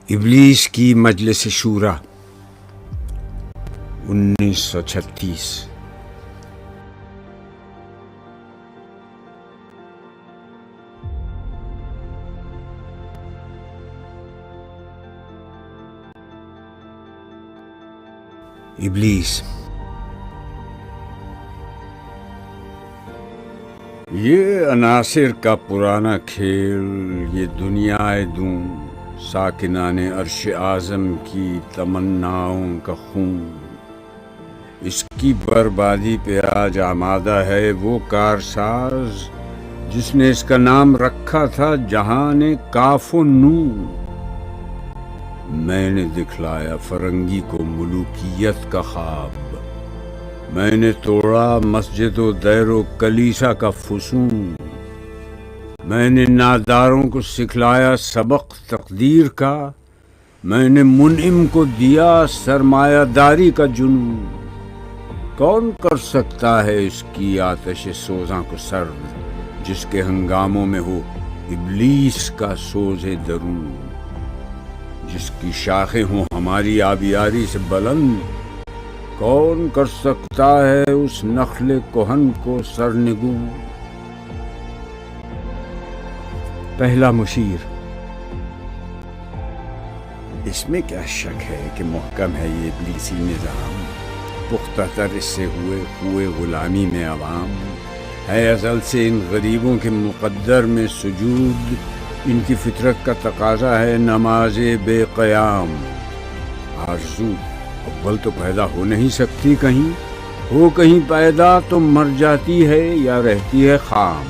ابلیس کی مجلس شورا 1936۔ ابلیس: یہ عناصر کا پرانا کھیل، یہ دنیا دوں ساکنان عرش اعظم کی تمناؤں کا خون، اس کی بربادی پہ آج آمادہ ہے وہ کارساز جس نے اس کا نام رکھا تھا جہان کاف و نون۔ میں نے دکھلایا فرنگی کو ملوکیت کا خواب، میں نے توڑا مسجد و دیر و کلیسا کا فسون، میں نے ناداروں کو سکھلایا سبق تقدیر کا، میں نے منعم کو دیا سرمایہ داری کا جنون۔ کون کر سکتا ہے اس کی آتش سوزاں کو سرد، جس کے ہنگاموں میں ہو ابلیس کا سوز درون، جس کی شاخیں ہوں ہماری آبیاری سے بلند۔ کون کر سکتا ہے اس نخل کہن کو سرنگوں؟ پہلا مشیر: اس میں کیا شک ہے کہ محکم ہے یہ ابلیسی نظام، پختہ تر اس سے ہوئے غلامی میں عوام، ہے ازل سے ان غریبوں کے مقدر میں سجود، ان کی فطرت کا تقاضا ہے نماز بے قیام۔ آرزو اول تو پیدا ہو نہیں سکتی کہیں، ہو کہیں پیدا تو مر جاتی ہے یا رہتی ہے خام۔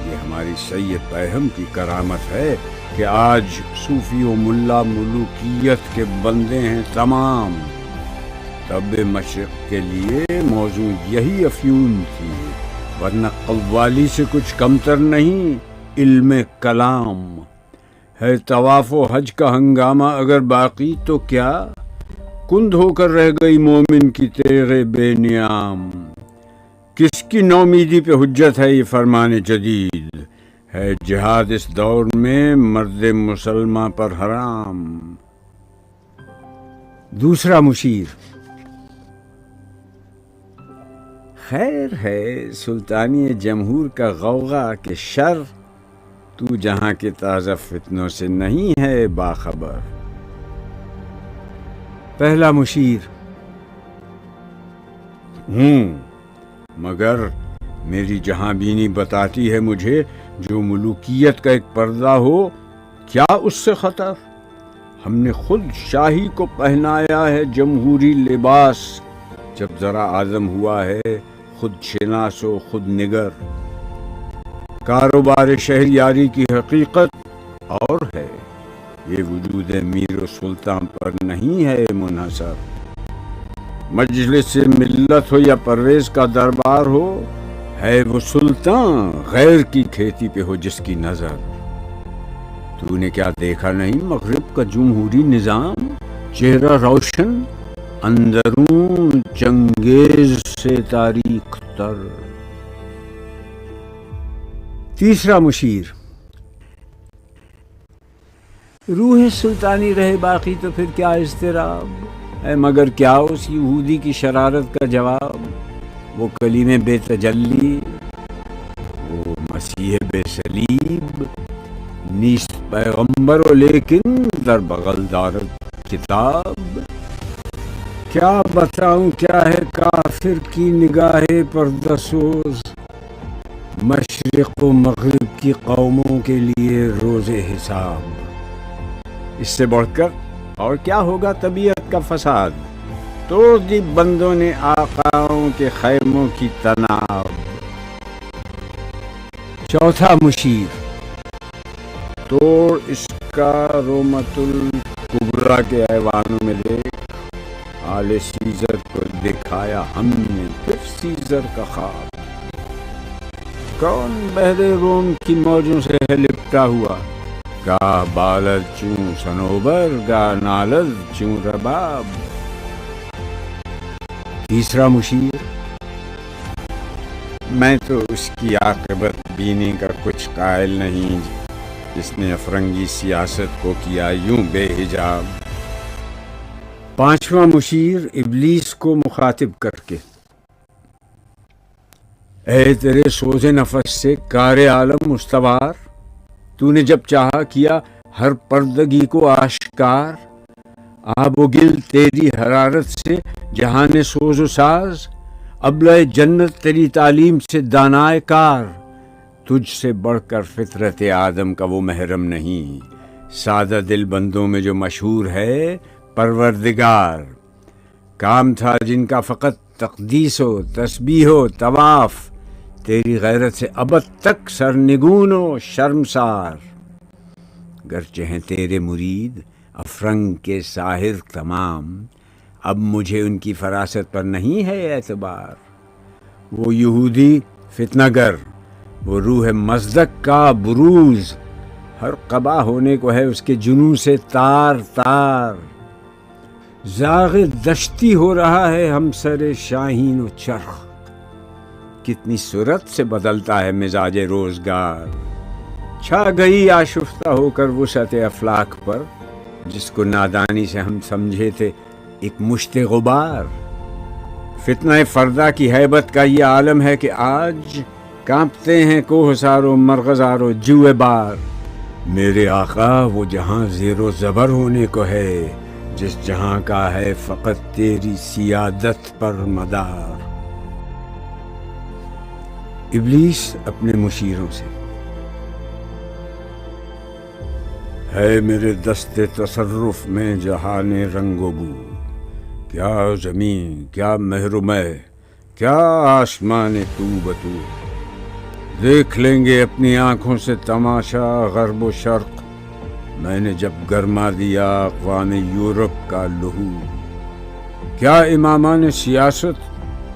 یہ ہماری سید پیہم کی کرامت ہے کہ آج صوفی و ملا ملوکیت کے بندے ہیں تمام۔ طب مشرق کے لیے موضوع یہی افیون تھی، ورنہ قوالی سے کچھ کمتر نہیں علم کلام۔ ہے طواف و حج کا ہنگامہ اگر باقی تو کیا، کند ہو کر رہ گئی مومن کی تیغ بے نیام۔ کس کی نومیدی پہ حجت ہے یہ فرمان جدید، ہے جہاد اس دور میں مرد مسلمہ پر حرام۔ دوسرا مشیر: خیر ہے سلطانی جمہور کا غوغا کہ شر، تو جہاں کے تازہ فتنوں سے نہیں ہے باخبر۔ پہلا مشیر: مگر میری جہاں بینی بتاتی ہے مجھے جو ملوکیت کا ایک پردہ ہو کیا اس سے خطر۔ ہم نے خود شاہی کو پہنایا ہے جمہوری لباس، جب ذرا آدم ہوا ہے خود شناس و خود نگر۔ کاروبار شہریاری کی حقیقت اور ہے، یہ وجود میر و سلطان پر نہیں ہے منحصر۔ مجلس ملت ہو یا پرویز کا دربار ہو، ہے وہ سلطان غیر کی کھیتی پہ ہو جس کی نظر۔ تو نے کیا دیکھا نہیں مغرب کا جمہوری نظام، چہرہ روشن اندرون چنگیز سے تاریخ تر۔ تیسرا مشیر: روح سلطانی رہے باقی تو پھر کیا اضطراب ہے، مگر کیا اس یہودی کی شرارت کا جواب۔ وہ کلیم بے تجلی، وہ مسیح بے صلیب، نیست پیغمبر و لیکن در بغل دارد کتاب۔ کیا بتاؤں کیا ہے کافر کی نگاہ پردہ سوز، مشرق و مغرب کی قوموں کے لیے روز حساب۔ اس سے بڑھ کر اور کیا ہوگا طبیعت کا فساد، توڑ دی بندوں نے آقاؤں کے خیموں کی تناب۔ چوتھا مشیر: توڑ اس کا رومت الکبریٰ کے ایوانوں میں دیکھ، آل سیزر کو دکھایا ہم نے پھر سیزر کا خواب۔ کون بحر روم کی موجوں سے ہے لپٹا ہوا، گاہ بالد چوں صنوبر گاہ نالد چوں رباب۔ تیسرا مشیر: میں تو اس کی عاقبت بینی کا کچھ قائل نہیں، جس نے افرنگی سیاست کو کیا یوں بے حجاب۔ پانچواں مشیر ابلیس کو مخاطب کر کے: اے تیرے سوز نفس سے کار عالم مستوار، تو نے جب چاہا کیا ہر پردگی کو آشکار، آب و گل تیری حرارت سے جہان سوز و ساز، ابلۂ جنت تیری تعلیم سے دانائے کار، تجھ سے بڑھ کر فطرت آدم کا وہ محرم نہیں، سادہ دل بندوں میں جو مشہور ہے پروردگار۔ کام تھا جن کا فقط تقدیس و تسبیح و طواف، تیری غیرت سے ابد تک سرنگون و شرمسار۔ گرچہ ہیں تیرے مرید افرنگ کے ساحر تمام، اب مجھے ان کی فراست پر نہیں ہے اعتبار۔ وہ یہودی فتنہ گر، وہ روح مصدق کا بروز، ہر قبا ہونے کو ہے اس کے جنوں سے تار تار۔ زاغ دشتی ہو رہا ہے ہم سر شاہین و چرخ، کتنی صورت سے بدلتا ہے مزاج روزگار۔ چھا گئی آشفتہ ہو کر وسعت افلاک پر، جس کو نادانی سے ہم سمجھے تھے ایک مشت غبار۔ فتنہ فردا کی ہیبت کا یہ عالم ہے کہ آج کانپتے ہیں کوہسار و مرغزار و جوئے بار۔ میرے آقا وہ جہاں زیر و زبر ہونے کو ہے، جس جہاں کا ہے فقط تیری سیادت پر مدار۔ ابلیس اپنے مشیروں سے: ہے میرے دست تصرف میں جہان رنگ و بو، کیا زمین کیا محرمہ کیا آسمان تو بتو، دیکھ لیں گے اپنی آنکھوں سے تماشا غرب و شرق، میں نے جب گرما دیا اقوام یورپ کا لہو۔ کیا امامان سیاست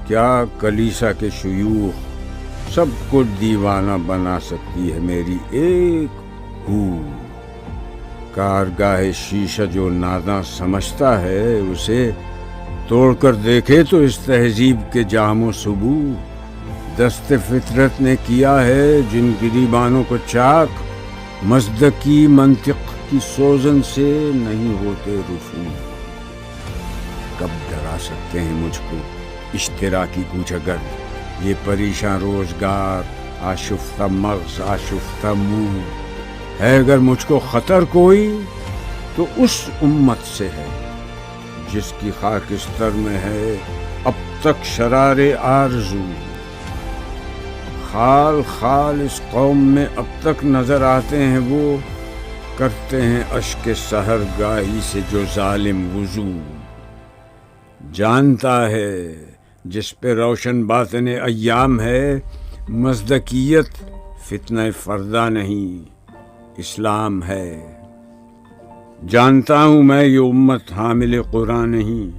کیا کلیسا کے شیوخ، سب کو دیوانہ بنا سکتی ہے میری ایک ہو۔ کارگاہ شیشہ جو ناداں سمجھتا ہے، اسے توڑ کر دیکھے تو اس تہذیب کے جام و سبو۔ دست فطرت نے کیا ہے جن گریبانوں کو چاک، مصدقی منطق کی سوزن سے نہیں ہوتے رفو۔ کب ڈرا سکتے ہیں مجھ کو اشتراکی کوچ اگر، یہ پریشاں روزگار آشفتہ مغز آشفتہ منہ ہے۔ اگر مجھ کو خطر کوئی تو اس امت سے ہے جس کی خاکستر میں ہے اب تک شرار آرزو۔ خال خال اس قوم میں اب تک نظر آتے ہیں وہ، کرتے ہیں اشک سحر گاہی سے جو ظالم وضو۔ جانتا ہے جس پہ روشن باطن ایام ہے، مصدقیت فتنہ فردا نہیں اسلام ہے۔ جانتا ہوں میں یہ امت حامل قرآن نہیں،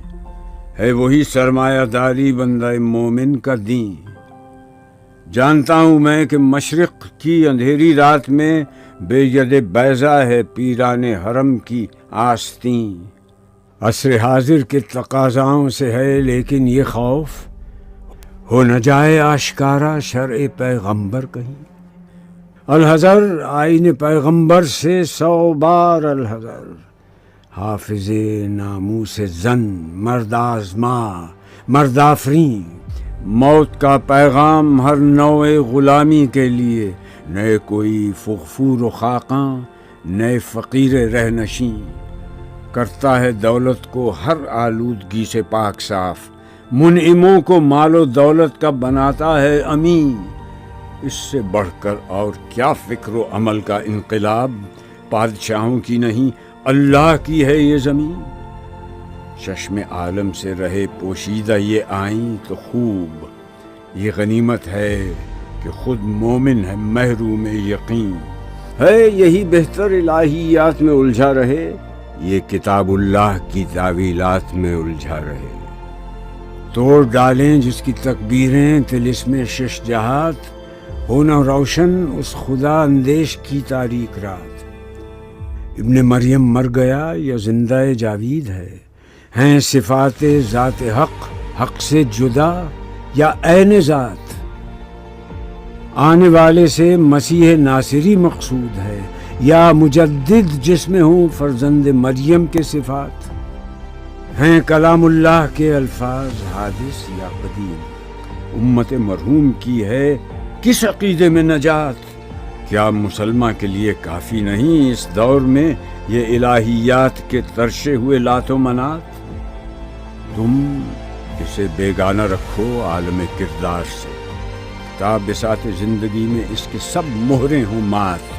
ہے وہی سرمایہ داری بندہ مومن کا دین۔ جانتا ہوں میں کہ مشرق کی اندھیری رات میں بے ید بیضا ہے پیران حرم کی آستین۔ عصر حاضر کے تقاضاؤں سے ہے لیکن یہ خوف، ہو نہ جائے آشکارا شرع پیغمبر کہیں۔ الحذر آئین پیغمبر سے 100 بار الحذر، حافظ ناموس زن مرد آزما مرد آفرین۔ موت کا پیغام ہر نوع غلامی کے لیے، نئے کوئی فغفور و خاقاں نئے فقیر رہنشین۔ کرتا ہے دولت کو ہر آلودگی سے پاک صاف، منعموں کو مال و دولت کا بناتا ہے امین۔ اس سے بڑھ کر اور کیا فکر و عمل کا انقلاب، بادشاہوں کی نہیں اللہ کی ہے یہ زمین۔ چشم عالم سے رہے پوشیدہ یہ آئیں تو خوب، یہ غنیمت ہے کہ خود مومن ہے محروم یقین۔ ہے یہی بہتر الہیات میں الجھا رہے، یہ کتاب اللہ کی تعویلات میں الجھا رہے۔ توڑ ڈالیں جس کی تکبیریں طلسم شش جہات، ہونا روشن اس خدا اندیش کی تاریک رات۔ ابن مریم مر گیا یا زندہ جاوید ہے، ہیں صفات ذات حق حق سے جدا یا عین ذات؟ آنے والے سے مسیح ناصری مقصود ہے یا مجدد جس میں ہوں فرزند مریم کے صفات، ہیں کلام اللہ کے الفاظ حادث یا قدیم، امت مرحوم کی ہے کس عقیدے میں نجات؟ کیا مسلمہ کے لیے کافی نہیں اس دور میں یہ الہیات کے ترشے ہوئے لات و منات؟ تم اسے بیگانہ رکھو عالم کردار سے، تا بساط زندگی میں اس کے سب مہریں ہوں مات۔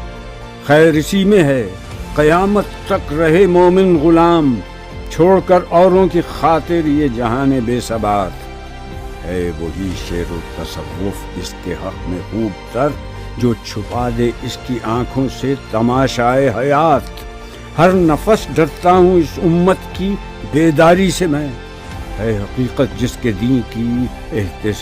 خیر اسی میں ہے قیامت تک رہے مومن غلام، چھوڑ کر اوروں کی خاطر یہ جہان بے ثبات۔ ہے وہی شعر و تصوف اس کے حق میں خوب تر، جو چھپا دے اس کی آنکھوں سے تماشائے حیات۔ ہر نفس ڈرتا ہوں اس امت کی بیداری سے میں، ہے حقیقت جس کے دین کی احتساب